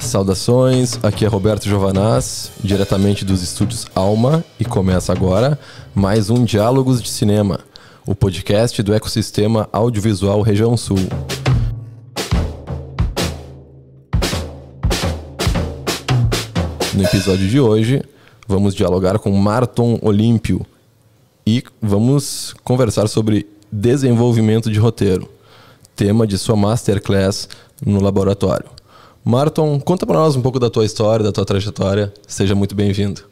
Saudações, aqui é Roberto Giovanaz, diretamente dos estúdios Alma, e começa agora mais um Diálogos de Cinema, o podcast do ecossistema audiovisual Região Sul. No episódio de hoje, vamos dialogar com Marton Olímpio e vamos conversar sobre desenvolvimento de roteiro, tema de sua masterclass no laboratório. Marton, conta para nós um pouco da tua história, da tua trajetória. Seja muito bem-vindo.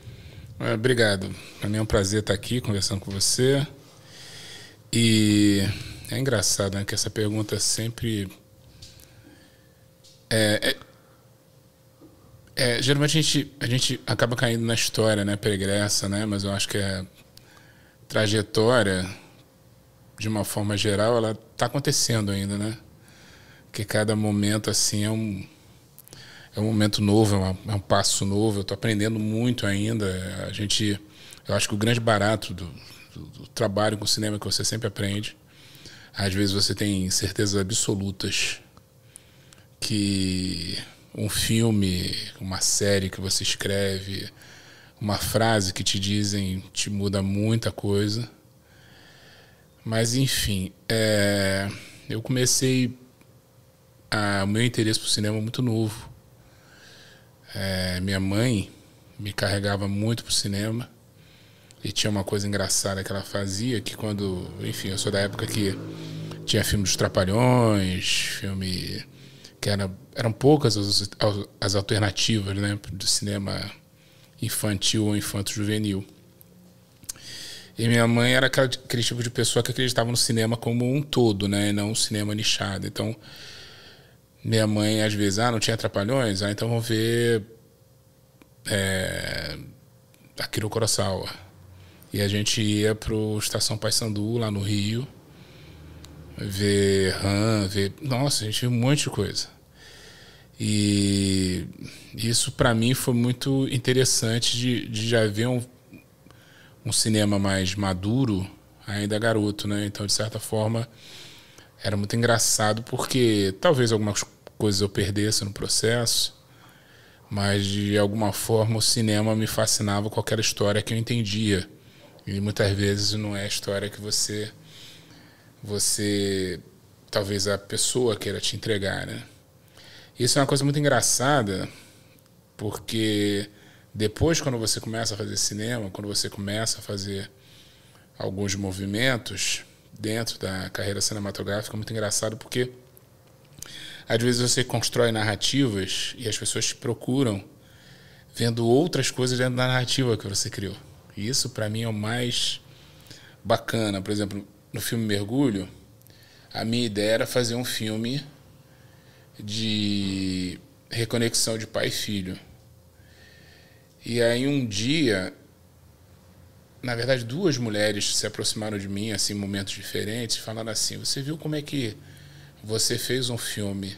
Obrigado. Para mim é um prazer estar aqui conversando com você. E é engraçado, né, que essa pergunta sempre... geralmente a gente acaba caindo na história, né, pregressa, né, mas eu acho que a trajetória, de uma forma geral, ela está acontecendo ainda, né? Porque cada momento assim é um momento novo, é um passo novo. Eu estou aprendendo muito ainda. Eu acho que o grande barato do trabalho com cinema é que você sempre aprende. Às vezes você tem certezas absolutas que um filme, uma série que você escreve, uma frase que te dizem te muda muita coisa. Mas, enfim, eu comecei o meu interesse por cinema muito novo. Minha mãe me carregava muito pro cinema e tinha uma coisa engraçada que ela fazia, que quando... Enfim, eu sou da época que tinha filme dos Trapalhões, filme que eram poucas as alternativas, né, do cinema infantil ou infanto-juvenil. E minha mãe era aquele tipo de pessoa que acreditava no cinema como um todo, né, e não um cinema nichado. Então, minha mãe, às vezes, não tinha Trapalhões? Então vamos ver Akira Kurosawa. E a gente ia pro Estação Paissandu, lá no Rio, ver Nossa, a gente viu um monte de coisa. E isso, para mim, foi muito interessante de já ver um cinema mais maduro, ainda garoto, né? Então, de certa forma, era muito engraçado, porque talvez algumas coisas eu perdesse no processo, mas de alguma forma o cinema me fascinava com aquela história que eu entendia. E muitas vezes não é a história que você talvez a pessoa queira te entregar, né? Isso é uma coisa muito engraçada, porque depois, quando você começa a fazer cinema, quando você começa a fazer alguns movimentos dentro da carreira cinematográfica, é muito engraçado, porque às vezes você constrói narrativas e as pessoas te procuram vendo outras coisas dentro da narrativa que você criou. E isso, para mim, é o mais bacana. Por exemplo, no filme Mergulho, a minha ideia era fazer um filme de reconexão de pai e filho. E aí um dia, na verdade, duas mulheres se aproximaram de mim, assim, em momentos diferentes, falando assim: você viu como é que você fez um filme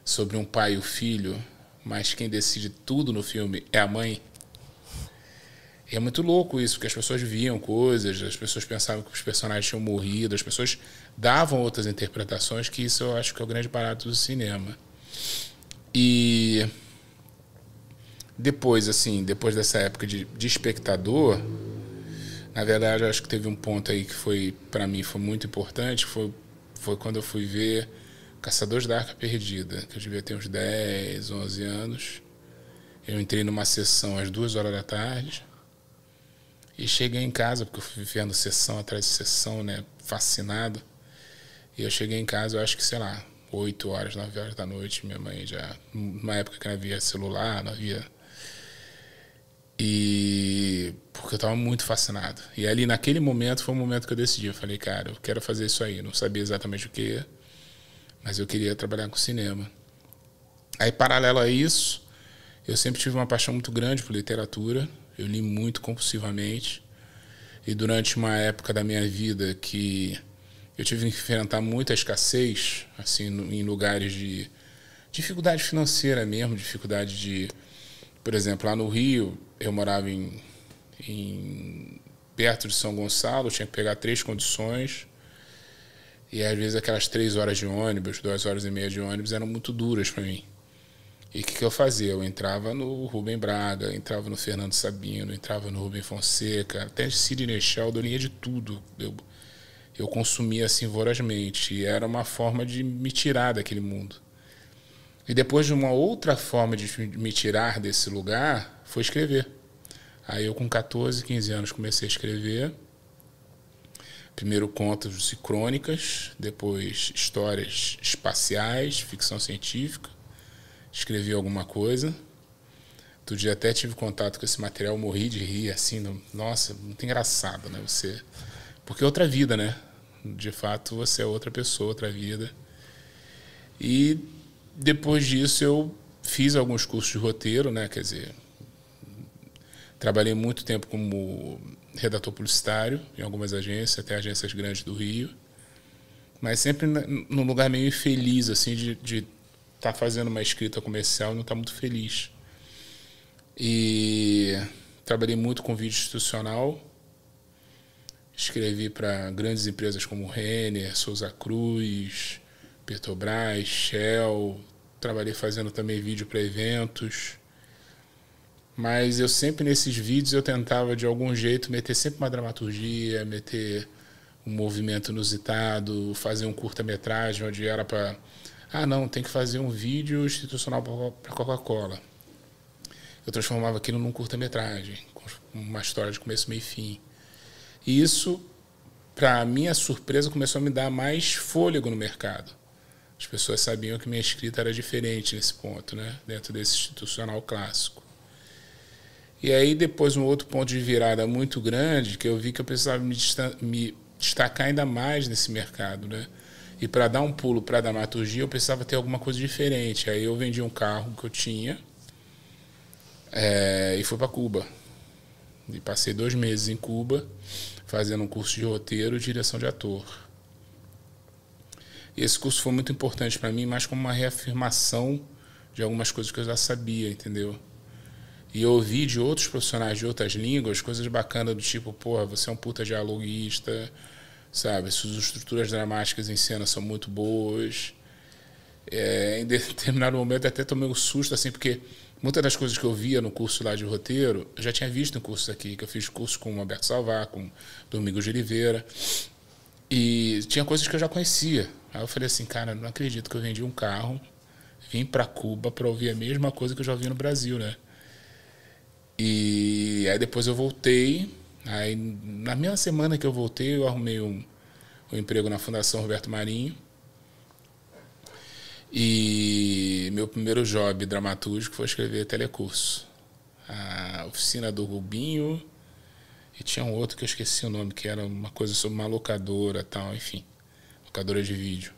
sobre um pai e o filho, mas quem decide tudo no filme é a mãe? E é muito louco isso, porque as pessoas viam coisas, as pessoas pensavam que os personagens tinham morrido, as pessoas davam outras interpretações, que isso eu acho que é o grande barato do cinema. E depois dessa época de espectador, na verdade, eu acho que teve um ponto aí que foi, para mim, foi muito importante, foi quando eu fui ver Caçadores da Arca Perdida, que eu devia ter uns 10, 11 anos. Eu entrei numa sessão às 2h da tarde e cheguei em casa, porque eu fui vendo sessão atrás de sessão, né, fascinado. E eu cheguei em casa, eu acho que, 8h, 9h da noite. Minha mãe já, numa época que não havia celular, não havia... E porque eu estava muito fascinado. E ali, naquele momento, foi o momento que eu decidi. Eu falei, cara, eu quero fazer isso aí. Não sabia exatamente o que, mas eu queria trabalhar com cinema. Aí, paralelo a isso, eu sempre tive uma paixão muito grande por literatura. Eu li muito compulsivamente. E durante uma época da minha vida que eu tive que enfrentar muita escassez, assim, em lugares de dificuldade financeira mesmo, dificuldade de... Por exemplo, lá no Rio, eu morava perto de São Gonçalo, eu tinha que pegar 3 condições. E às vezes aquelas 3 horas de ônibus, 2 horas e meia de ônibus eram muito duras para mim. E o que eu fazia? Eu entrava no Rubem Braga, entrava no Fernando Sabino, entrava no Rubem Fonseca, até Sidney Sheldon, eu lia de tudo. Eu consumia assim vorazmente. E era uma forma de me tirar daquele mundo. E depois de uma outra forma de me tirar desse lugar, foi escrever. Aí eu com 14, 15 anos comecei a escrever. Primeiro contos e crônicas, depois histórias espaciais, ficção científica. Escrevi alguma coisa. Outro dia até tive contato com esse material, morri de rir, assim, nossa, muito engraçado, né? Porque é outra vida, né? De fato, você é outra pessoa, outra vida. E depois disso eu fiz alguns cursos de roteiro, né? Quer dizer, trabalhei muito tempo como redator publicitário em algumas agências, até agências grandes do Rio, mas sempre num lugar meio infeliz, assim, de estar fazendo uma escrita comercial e não estar muito feliz. E trabalhei muito com vídeo institucional, escrevi para grandes empresas como Renner, Souza Cruz, Petrobras, Shell, trabalhei fazendo também vídeo para eventos. Mas eu sempre, nesses vídeos, eu tentava, de algum jeito, meter sempre uma dramaturgia, meter um movimento inusitado, fazer um curta-metragem onde era para... Ah, não, tem que fazer um vídeo institucional para Coca-Cola. Eu transformava aquilo num curta-metragem, com uma história de começo, meio e fim. E isso, para minha surpresa, começou a me dar mais fôlego no mercado. As pessoas sabiam que minha escrita era diferente nesse ponto, né? Dentro desse institucional clássico. E aí, depois, um outro ponto de virada muito grande, que eu vi que eu precisava me destacar ainda mais nesse mercado, né? E para dar um pulo para a dramaturgia, eu precisava ter alguma coisa diferente. Aí eu vendi um carro que eu tinha e fui para Cuba. E passei 2 meses em Cuba, fazendo um curso de roteiro e direção de ator. E esse curso foi muito importante para mim, mais como uma reafirmação de algumas coisas que eu já sabia, entendeu? E eu ouvi de outros profissionais de outras línguas coisas bacanas do tipo, porra, você é um puta dialoguista, sabe? Suas estruturas dramáticas em cena são muito boas. Em determinado momento até tomei um susto, assim, porque muitas das coisas que eu via no curso lá de roteiro, eu já tinha visto em cursos aqui, que eu fiz curso com o Alberto Salvar, com o Domingos de Oliveira, e tinha coisas que eu já conhecia. Aí eu falei assim, cara, não acredito que eu vendi um carro, vim para Cuba para ouvir a mesma coisa que eu já ouvi no Brasil, né? E aí depois eu voltei, aí na mesma semana que eu voltei, eu arrumei um emprego na Fundação Roberto Marinho. E meu primeiro job dramatúrgico foi escrever telecurso. A Oficina do Rubinho, e tinha um outro que eu esqueci o nome, que era uma coisa sobre uma locadora, tal, enfim, locadora de vídeo.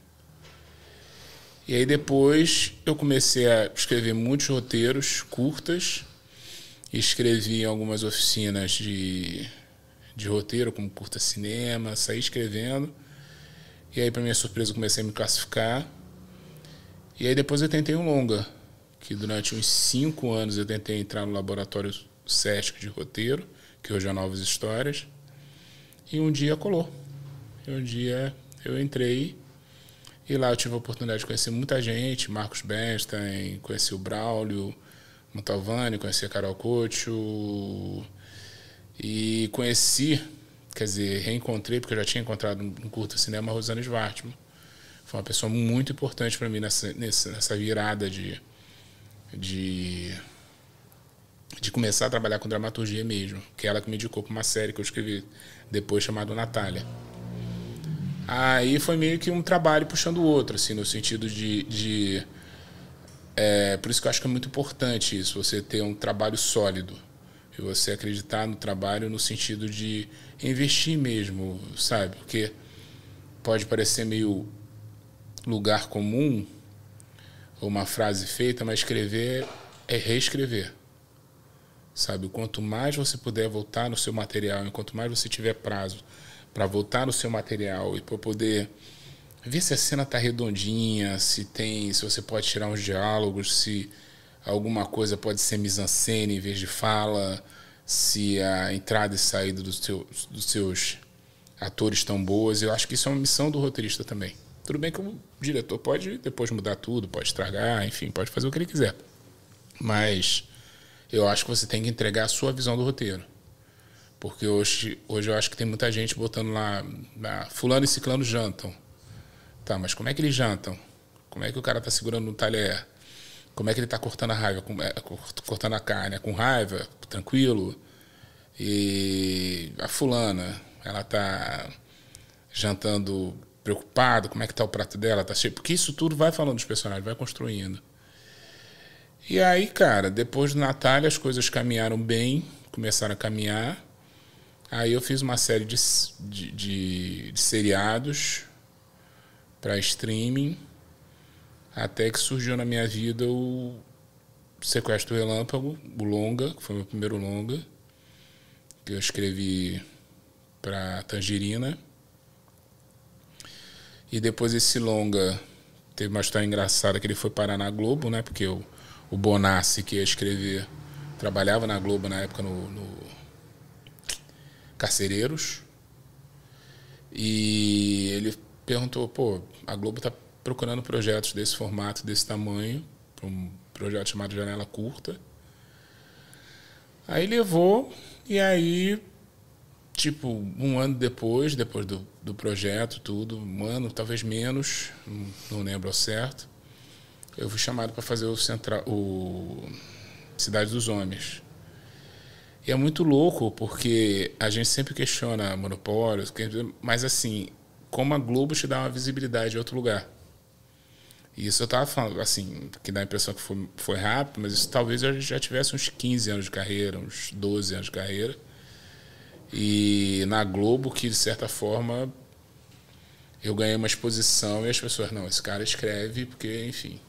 E aí depois eu comecei a escrever muitos roteiros curtas, escrevi em algumas oficinas de roteiro, como curta cinema, saí escrevendo. E aí, para minha surpresa, eu comecei a me classificar. E aí depois eu tentei um longa, que durante uns 5 anos eu tentei entrar no laboratório SESC de roteiro, que hoje é Novas Histórias. E um dia colou. E um dia eu entrei e lá eu tive a oportunidade de conhecer muita gente, Marcos Bernstein, conheci o Braulio Montalvani, conheci a Carol Couto e conheci, quer dizer, reencontrei, porque eu já tinha encontrado no curta cinema, a Rosana Schwartzman. Foi uma pessoa muito importante para mim nessa virada de começar a trabalhar com dramaturgia mesmo, que é ela que me indicou para uma série que eu escrevi depois chamada Natália. Aí foi meio que um trabalho puxando o outro, assim, no sentido por isso que eu acho que é muito importante isso, você ter um trabalho sólido e você acreditar no trabalho no sentido de investir mesmo, sabe? Porque pode parecer meio lugar comum ou uma frase feita, mas escrever é reescrever, sabe? Quanto mais você puder voltar no seu material, quanto mais você tiver prazo para voltar no seu material e para poder ver se a cena está redondinha, se você pode tirar uns diálogos, se alguma coisa pode ser mise-en-scène em vez de fala, se a entrada e saída dos seus atores estão boas. Eu acho que isso é uma missão do roteirista também. Tudo bem que o diretor pode depois mudar tudo, pode estragar, enfim, pode fazer o que ele quiser. Mas eu acho que você tem que entregar a sua visão do roteiro. Porque hoje eu acho que tem muita gente botando lá, fulano e ciclano jantam. Tá, mas como é que eles jantam? Como é que o cara tá segurando no talher? Como é que ele tá cortando a raiva, cortando a carne? É com raiva, tranquilo? E a fulana, ela tá jantando preocupada, como é que tá o prato dela? Tá cheio? Porque isso tudo vai falando dos personagens, vai construindo. E aí, cara, depois do Natal as coisas caminharam bem, começaram a caminhar. Aí eu fiz uma série de seriados para streaming, até que surgiu na minha vida o Sequestro Relâmpago, o longa, que foi o meu primeiro longa, que eu escrevi para Tangerina. E depois esse longa teve uma história engraçada que ele foi parar na Globo, né? Porque o Bonassi, que ia escrever, trabalhava na Globo na época no Carcereiros. E ele perguntou, pô, a Globo tá procurando projetos desse formato, desse tamanho, para um projeto chamado Janela Curta. Aí levou, e aí, tipo, um ano depois do projeto, tudo, um ano, talvez menos, não lembro ao certo, eu fui chamado para fazer o Cidade dos Homens. E é muito louco, porque a gente sempre questiona monopólios, mas assim, como a Globo te dá uma visibilidade em outro lugar. E isso eu estava falando, assim, que dá a impressão que foi rápido, mas isso talvez eu já tivesse uns 15 anos de carreira, uns 12 anos de carreira. E na Globo, que de certa forma eu ganhei uma exposição e as pessoas, não, esse cara escreve, porque, enfim.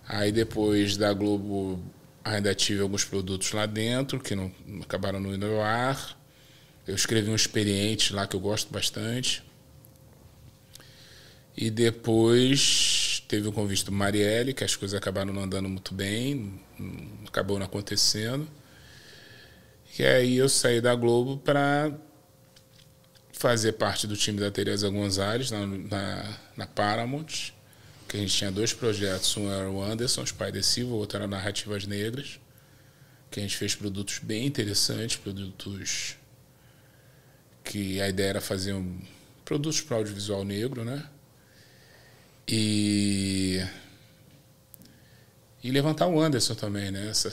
Aí depois da Globo ainda tive alguns produtos lá dentro que não acabaram não indo ao ar. Eu escrevi um experiente lá que eu gosto bastante. E depois teve um convite do Marielle, que as coisas acabaram não andando muito bem, acabou não acontecendo. E aí eu saí da Globo para fazer parte do time da Teresa Gonzalez na Paramount, que a gente tinha 2 projetos, um era o Anderson, Os Pais de Silva, o outro era Narrativas Negras, que a gente fez produtos bem interessantes, produtos que a ideia era fazer produtos para audiovisual negro, né? E levantar o Anderson também, né? Essa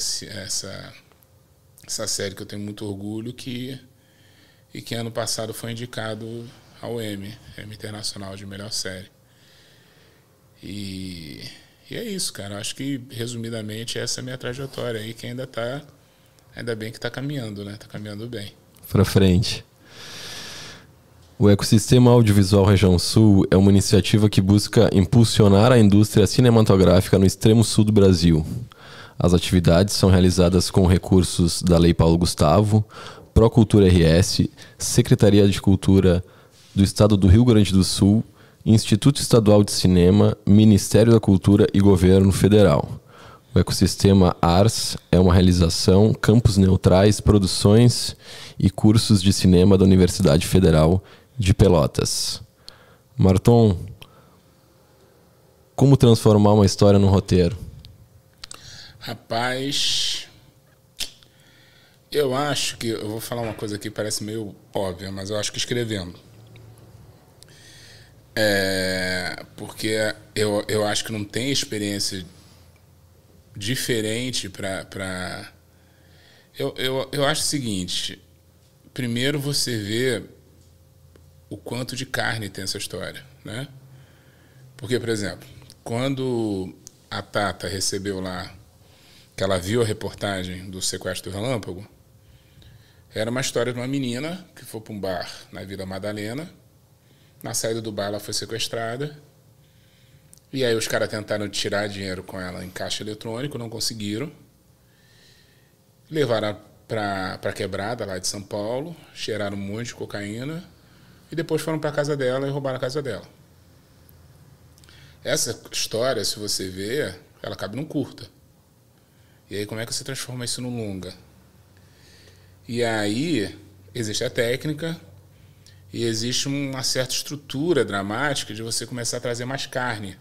série que eu tenho muito orgulho e que ano passado foi indicado ao Emmy Internacional de Melhor Série. E é isso, cara. Eu acho que, resumidamente, essa é a minha trajetória aí, que ainda bem que está caminhando, né? Está caminhando bem. Para frente. O Ecossistema Audiovisual Região Sul é uma iniciativa que busca impulsionar a indústria cinematográfica no extremo sul do Brasil. As atividades são realizadas com recursos da Lei Paulo Gustavo, Procultura RS, Secretaria de Cultura do Estado do Rio Grande do Sul, Instituto Estadual de Cinema, Ministério da Cultura e Governo Federal. O Ecossistema ARS é uma realização Campos Neutrais, Produções e Cursos de Cinema da Universidade Federal de Pelotas. Marton, como transformar uma história num roteiro? Rapaz, eu acho que... Eu vou falar uma coisa aqui que parece meio óbvia, mas eu acho que escrevendo. Porque eu acho que não tem experiência diferente para... Eu acho o seguinte, primeiro você vê o quanto de carne tem essa história, né? Porque, por exemplo, quando a Tata recebeu lá, que ela viu a reportagem do Sequestro do Relâmpago, era uma história de uma menina que foi para um bar na Vila Madalena. Na saída do bar ela foi sequestrada. E aí os caras tentaram tirar dinheiro com ela em caixa eletrônico, não conseguiram. Levaram para quebrada lá de São Paulo, cheiraram um monte de cocaína e depois foram para a casa dela e roubaram a casa dela. Essa história, se você ver, ela cabe num curta. E aí como é que você transforma isso num longa? E aí existe a técnica e existe uma certa estrutura dramática de você começar a trazer mais carne,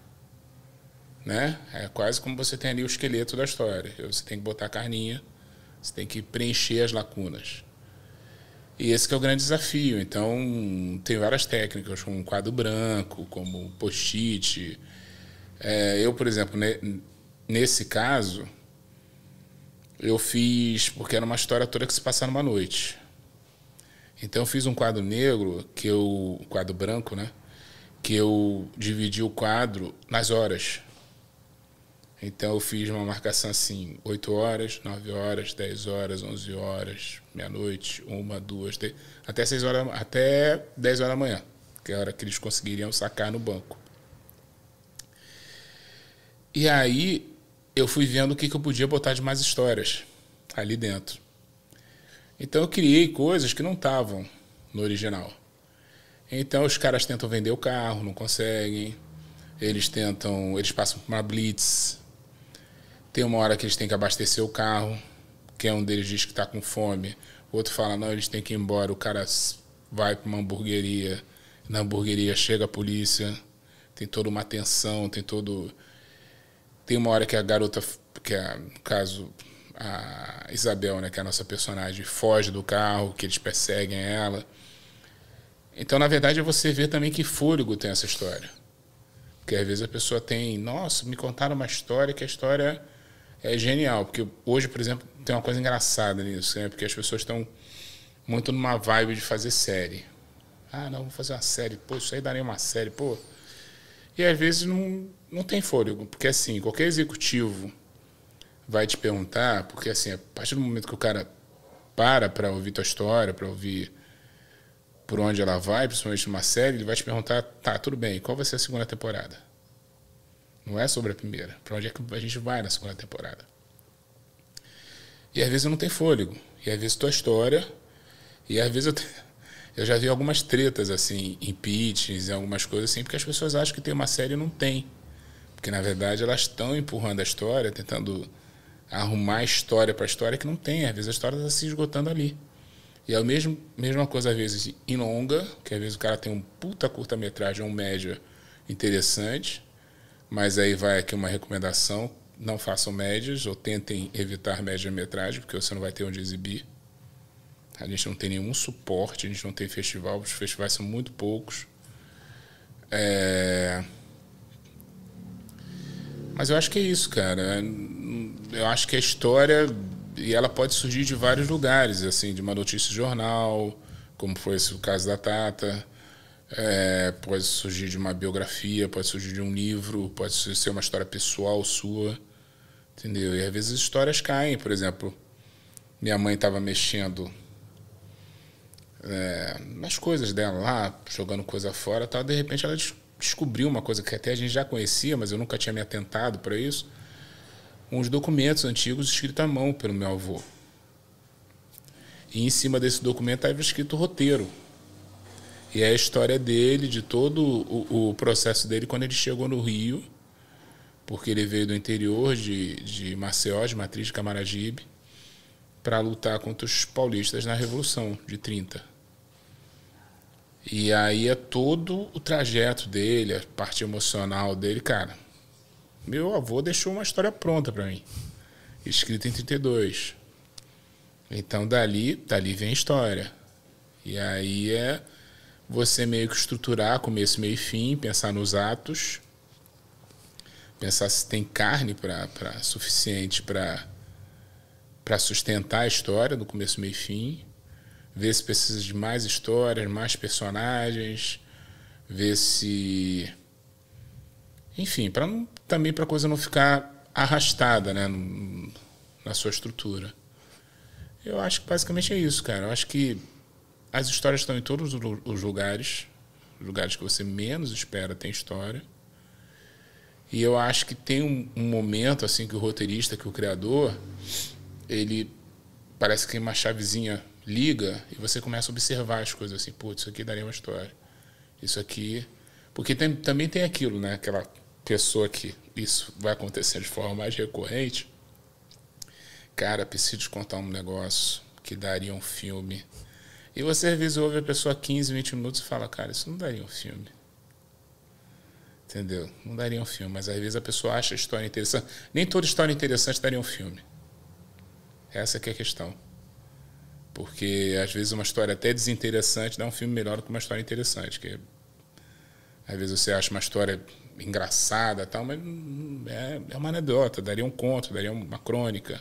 né? É quase como você tem ali o esqueleto da história. Você tem que botar a carninha, você tem que preencher as lacunas. E esse que é o grande desafio. Então, tem várias técnicas, como quadro branco, como post-it. Eu, por exemplo, nesse caso, eu fiz, porque era uma história toda que se passa numa noite. Então, eu fiz um quadro negro, quadro branco, né? Que eu dividi o quadro nas horas. Então, eu fiz uma marcação assim, 8 horas, 9 horas, 10 horas, 11 horas, meia-noite, 1, 2, 3, até 6 horas, até 10 horas da manhã, que é a hora que eles conseguiriam sacar no banco. E aí, eu fui vendo o que eu podia botar de mais histórias ali dentro. Então, eu criei coisas que não estavam no original. Então, os caras tentam vender o carro, não conseguem. Eles passam por uma blitz. Tem uma hora que eles têm que abastecer o carro, que um deles diz que está com fome. O outro fala, não, eles têm que ir embora. O cara vai para uma hamburgueria. Na hamburgueria chega a polícia. Tem toda uma tensão, Tem uma hora que a garota, no caso, a Isabel, né, que é a nossa personagem, foge do carro, que eles perseguem ela. Então, na verdade, é você ver também que fôlego tem essa história. Porque às vezes a pessoa tem, nossa, me contaram uma história que a história é genial. Porque hoje, por exemplo, tem uma coisa engraçada nisso, né? Porque as pessoas estão muito numa vibe de fazer série. Ah, não, vou fazer uma série. Pô, isso aí daria uma série, pô. E às vezes não tem fôlego. Porque assim, qualquer executivo vai te perguntar, porque assim, a partir do momento que o cara para ouvir tua história, para ouvir por onde ela vai, principalmente numa série, ele vai te perguntar, tá, tudo bem, qual vai ser a segunda temporada? Não é sobre a primeira. Para onde é que a gente vai na segunda temporada? E às vezes não tem fôlego. E às vezes tua história... E às vezes eu já vi algumas tretas, assim, em pitches, em algumas coisas assim, porque as pessoas acham que tem uma série e não tem. Porque, na verdade, elas estão empurrando a história, tentando arrumar a história para a história que não tem. Às vezes a história está se esgotando ali. E é a mesma coisa, às vezes, em longa, que às vezes o cara tem um puta curta-metragem, um média interessante, mas aí vai aqui uma recomendação, não façam médias, ou tentem evitar média-metragem, porque você não vai ter onde exibir. A gente não tem nenhum suporte, a gente não tem festival, os festivais são muito poucos. Mas eu acho que é isso, cara. Eu acho que a história... E ela pode surgir de vários lugares, assim, de uma notícia de jornal, como foi esse o caso da Tata. Pode surgir de uma biografia, pode surgir de um livro, pode ser uma história pessoal sua, entendeu? E às vezes as histórias caem. Por exemplo, minha mãe estava mexendo nas coisas dela lá, jogando coisa fora, tal. De repente ela descobriu uma coisa que até a gente já conhecia, mas eu nunca tinha me atentado para isso. Uns documentos antigos escritos à mão pelo meu avô. E em cima desse documento estava escrito o roteiro. E é a história dele, de todo o processo dele quando ele chegou no Rio, porque ele veio do interior de Maceió, de Matriz de Camaragibe, para lutar contra os paulistas na Revolução de 30. E aí é todo o trajeto dele, a parte emocional dele, cara. Meu avô deixou uma história pronta para mim, escrita em 32. Então, dali vem a história. E aí é você meio que estruturar começo, meio e fim, pensar nos atos, pensar se tem carne suficiente para sustentar a história do começo, meio e fim, ver se precisa de mais histórias, mais personagens, ver se... Enfim, também para a coisa não ficar arrastada, né, na sua estrutura. Eu acho que basicamente é isso, cara. Eu acho que as histórias estão em todos os lugares que você menos espera tem história. E eu acho que tem um momento assim que o roteirista, que o criador, ele parece que uma chavezinha liga e você começa a observar as coisas assim, putz, isso aqui daria uma história. Isso aqui... Porque também tem aquilo, né? Aquela pessoa que isso vai acontecer de forma mais recorrente. Cara, preciso te contar um negócio que daria um filme. E você às vezes ouve a pessoa 15, 20 minutos e fala, cara, isso não daria um filme. Entendeu? Não daria um filme, mas às vezes a pessoa acha a história interessante. Nem toda história interessante daria um filme. Essa que é a questão. Porque às vezes uma história até desinteressante dá um filme melhor do que uma história interessante. Que às vezes você acha uma história engraçada, tal, mas é uma anedota, daria um conto, daria uma crônica,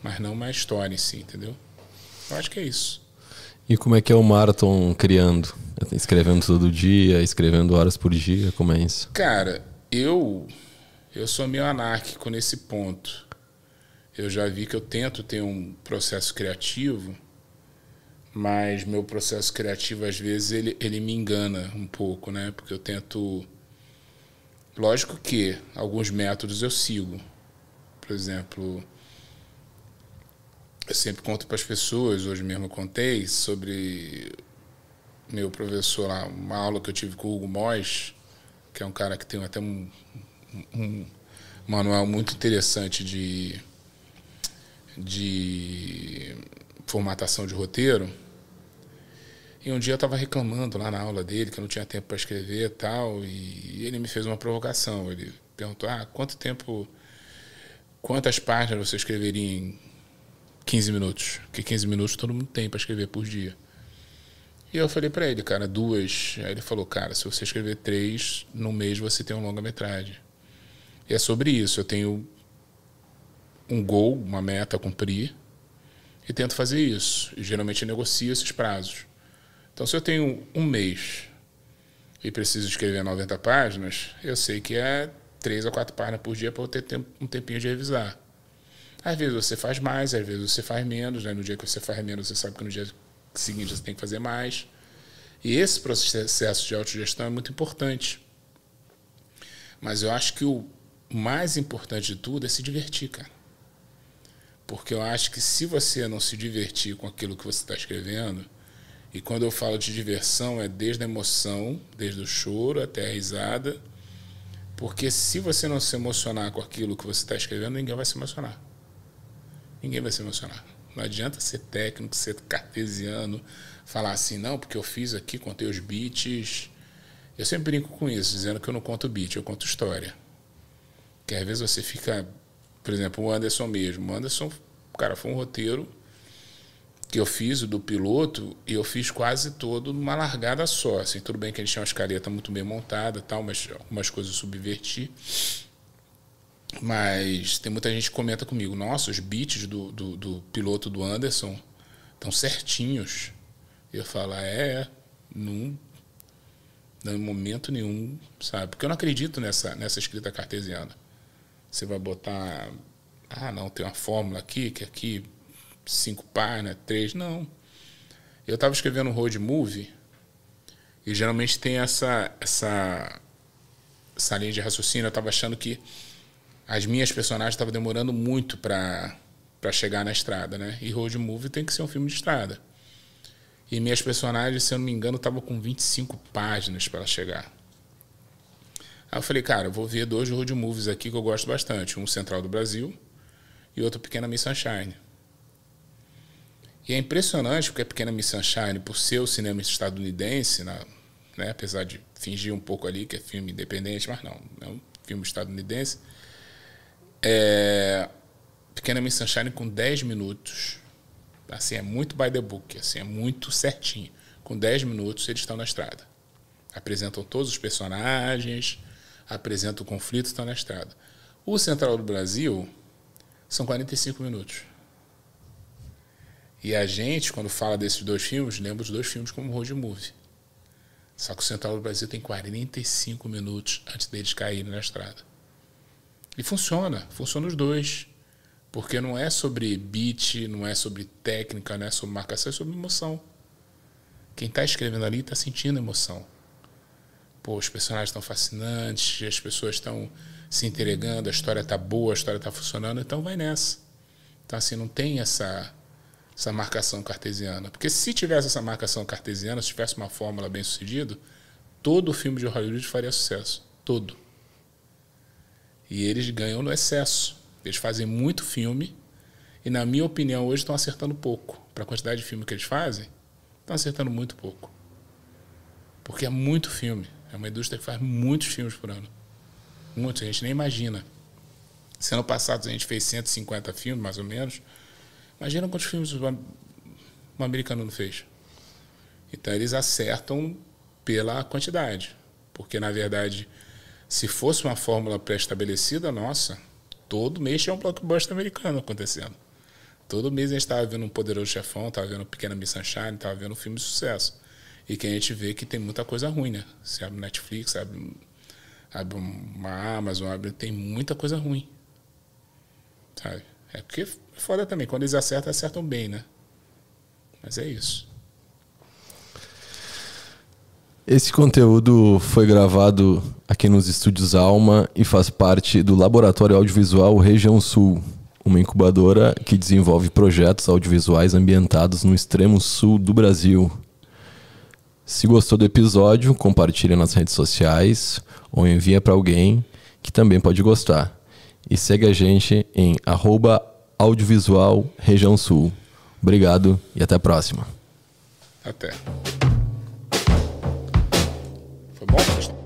mas não uma história em si, entendeu? Eu acho que é isso. E como é que é o Marton criando? Escrevendo todo dia, escrevendo horas por dia, como é isso? Cara, eu sou meio anárquico nesse ponto. Eu já vi que eu tento ter um processo criativo, mas meu processo criativo, às vezes, ele me engana um pouco, né? Porque eu tento... Lógico que alguns métodos eu sigo. Por exemplo, eu sempre conto para as pessoas, hoje mesmo eu contei, sobre meu professor lá, uma aula que eu tive com o Hugo Mois, que é um cara que tem até um manual muito interessante de formatação de roteiro. E um dia eu estava reclamando lá na aula dele que eu não tinha tempo para escrever e tal, e ele me fez uma provocação. Ele perguntou: quantas páginas você escreveria em 15 minutos? Porque 15 minutos todo mundo tem para escrever por dia. E eu falei para ele: cara, 2. Aí ele falou: cara, se você escrever 3, no mês você tem um longa-metragem. E é sobre isso. Eu tenho um goal, uma meta a cumprir, e tento fazer isso. E geralmente eu negocio esses prazos. Então, se eu tenho um mês e preciso escrever 90 páginas, eu sei que é 3 a 4 páginas por dia para eu ter um tempinho de revisar. Às vezes você faz mais, às vezes você faz menos. Né? No dia que você faz menos, você sabe que no dia seguinte você tem que fazer mais. E esse processo de autogestão é muito importante. Mas eu acho que o mais importante de tudo é se divertir, cara. Porque eu acho que se você não se divertir com aquilo que você está escrevendo, e quando eu falo de diversão é desde a emoção, desde o choro até a risada, porque se você não se emocionar com aquilo que você está escrevendo, ninguém vai se emocionar. Ninguém vai se emocionar. Não adianta ser técnico, ser cartesiano, falar assim, não, porque eu fiz aqui, contei os beats. Eu sempre brinco com isso, dizendo que eu não conto beat, eu conto história. Porque às vezes você fica... Por exemplo, o Anderson mesmo. O Anderson, cara, foi um roteiro que eu fiz, do piloto, e eu fiz quase todo numa largada só. Assim, tudo bem que a gente tinha uma escaleta muito bem montada, tal, mas algumas coisas eu subverti. Mas tem muita gente que comenta comigo: nossa, os beats do piloto do Anderson estão certinhos. E eu falo: não em momento nenhum, sabe? Porque eu não acredito nessa escrita cartesiana. Você vai botar, não, tem uma fórmula aqui, que aqui 5 páginas, 3, não. Eu estava escrevendo um road movie e geralmente tem essa linha de raciocínio. Eu estava achando que as minhas personagens estavam demorando muito para chegar na estrada, né? E road movie tem que ser um filme de estrada. E minhas personagens, se eu não me engano, estavam com 25 páginas para chegar. Aí eu falei: cara, eu vou ver 2 road movies aqui que eu gosto bastante. Um Central do Brasil e outro Pequena Miss Sunshine. E é impressionante porque a Pequena Miss Sunshine, por ser o cinema estadunidense, né, apesar de fingir um pouco ali que é filme independente, mas não, é um filme estadunidense, Pequena Miss Sunshine com 10 minutos, assim, é muito by the book, assim, é muito certinho. Com 10 minutos eles estão na estrada. Apresentam todos os personagens, apresentam o conflito e estão na estrada. O Central do Brasil são 45 minutos. E a gente, quando fala desses 2 filmes, lembra os 2 filmes como road movie. Só que o Central do Brasil tem 45 minutos antes deles caírem na estrada. E funciona os 2. Porque não é sobre beat, não é sobre técnica, não é sobre marcação, é sobre emoção. Quem está escrevendo ali está sentindo emoção. Pô, os personagens estão fascinantes, as pessoas estão se entregando, a história está boa, a história está funcionando, então vai nessa. Então, assim, não tem essa marcação cartesiana. Porque se tivesse essa marcação cartesiana, se tivesse uma fórmula bem sucedida, todo filme de Hollywood faria sucesso. Todo. E eles ganham no excesso. Eles fazem muito filme e, na minha opinião, hoje estão acertando pouco. Para a quantidade de filme que eles fazem, estão acertando muito pouco. Porque é muito filme. É uma indústria que faz muitos filmes por ano. Muitos, a gente nem imagina. Se ano passado a gente fez 150 filmes, mais ou menos, imagina quantos filmes um americano não fez. Então eles acertam pela quantidade. Porque, na verdade, se fosse uma fórmula pré-estabelecida, nossa, todo mês tinha um blockbuster americano acontecendo. Todo mês a gente estava vendo um Poderoso Chefão, estava vendo Pequena Miss Sunshine, estava vendo um filme de sucesso. E que a gente vê que tem muita coisa ruim, né? Você abre Netflix, abre uma Amazon, tem muita coisa ruim. Sabe? É porque é foda também. Quando eles acertam bem, né? Mas é isso. Esse conteúdo foi gravado aqui nos Estúdios Alma e faz parte do Laboratório Audiovisual Região Sul, uma incubadora que desenvolve projetos audiovisuais ambientados no extremo sul do Brasil. Se gostou do episódio, compartilhe nas redes sociais ou envia para alguém que também pode gostar. E segue a gente em @audiovisual Região Sul. Obrigado e até a próxima. Até. Foi bom?